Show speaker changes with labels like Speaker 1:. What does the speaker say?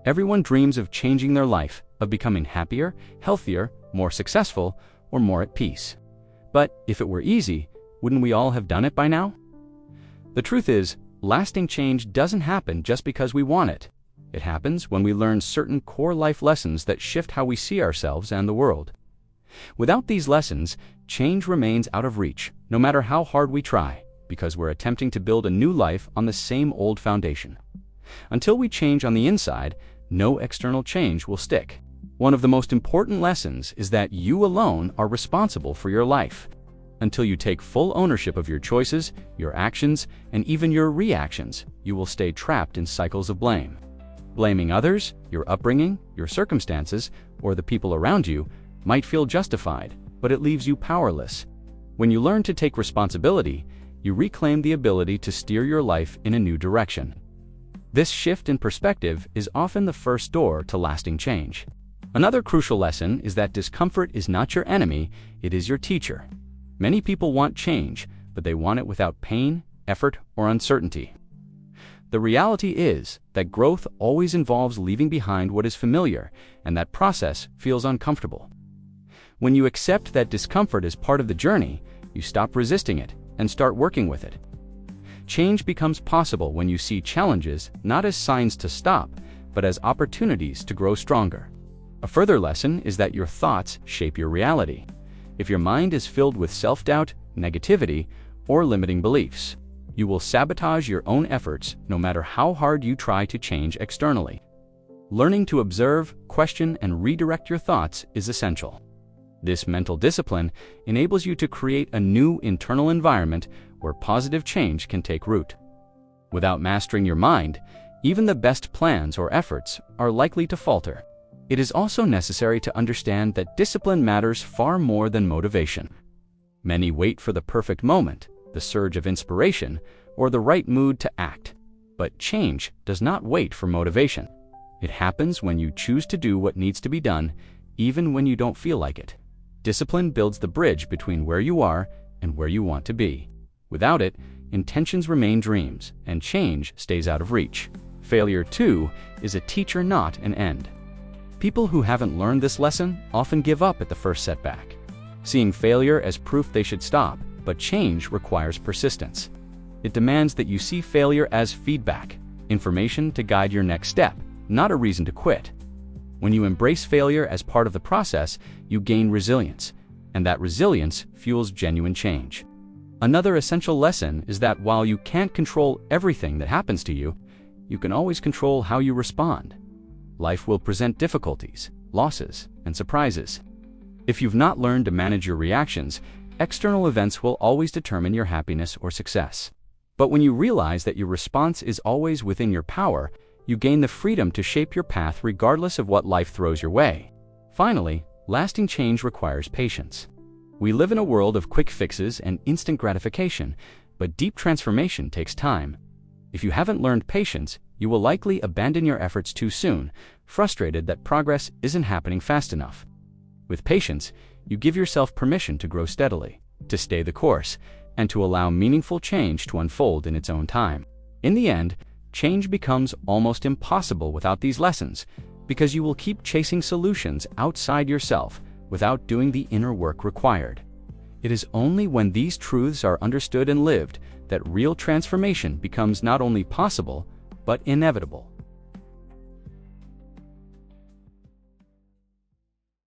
Speaker 1: Everyone dreams of changing their life, of becoming happier, healthier, more successful, or more at peace. But if it were easy, wouldn't we all have done it by now? The truth is, lasting change doesn't happen just because we want it. It happens when we learn certain core life lessons that shift how we see ourselves and the world. Without these lessons, change remains out of reach, no matter how hard we try, because we're attempting to build a new life on the same old foundation. Until we change on the inside, no external change will stick. One of the most important lessons is that you alone are responsible for your life. Until you take full ownership of your choices, your actions, and even your reactions, you will stay trapped in cycles of blame. Blaming others, your upbringing, your circumstances, or the people around you might feel justified, but it leaves you powerless. When you learn to take responsibility, you reclaim the ability to steer your life in a new direction. This shift in perspective is often the first door to lasting change. Another crucial lesson is that discomfort is not your enemy, it is your teacher. Many people want change, but they want it without pain, effort, or uncertainty. The reality is that growth always involves leaving behind what is familiar, and that process feels uncomfortable. When you accept that discomfort is part of the journey, you stop resisting it and start working with it. Change becomes possible when you see challenges not as signs to stop, but as opportunities to grow stronger. A further lesson is that your thoughts shape your reality. If your mind is filled with self-doubt, negativity, or limiting beliefs, you will sabotage your own efforts no matter how hard you try to change externally. Learning to observe, question, and redirect your thoughts is essential. This mental discipline enables you to create a new internal environment where positive change can take root. Without mastering your mind, even the best plans or efforts are likely to falter. It is also necessary to understand that discipline matters far more than motivation. Many wait for the perfect moment, the surge of inspiration, or the right mood to act. But change does not wait for motivation. It happens when you choose to do what needs to be done, even when you don't feel like it. Discipline builds the bridge between where you are and where you want to be. Without it, intentions remain dreams, and change stays out of reach. Failure, too, is a teacher, not an end. People who haven't learned this lesson often give up at the first setback, seeing failure as proof they should stop. But change requires persistence. It demands that you see failure as feedback, information to guide your next step, not a reason to quit. When you embrace failure as part of the process, you gain resilience, and that resilience fuels genuine change. Another essential lesson is that while you can't control everything that happens to you, you can always control how you respond. Life will present difficulties, losses, and surprises. If you've not learned to manage your reactions, external events will always determine your happiness or success. But when you realize that your response is always within your power, you gain the freedom to shape your path regardless of what life throws your way. Finally, lasting change requires patience. We live in a world of quick fixes and instant gratification, but deep transformation takes time. If you haven't learned patience, you will likely abandon your efforts too soon, frustrated that progress isn't happening fast enough. With patience, you give yourself permission to grow steadily, to stay the course, and to allow meaningful change to unfold in its own time. In the end, change becomes almost impossible without these lessons, because you will keep chasing solutions outside yourself without doing the inner work required. It is only when these truths are understood and lived that real transformation becomes not only possible, but inevitable.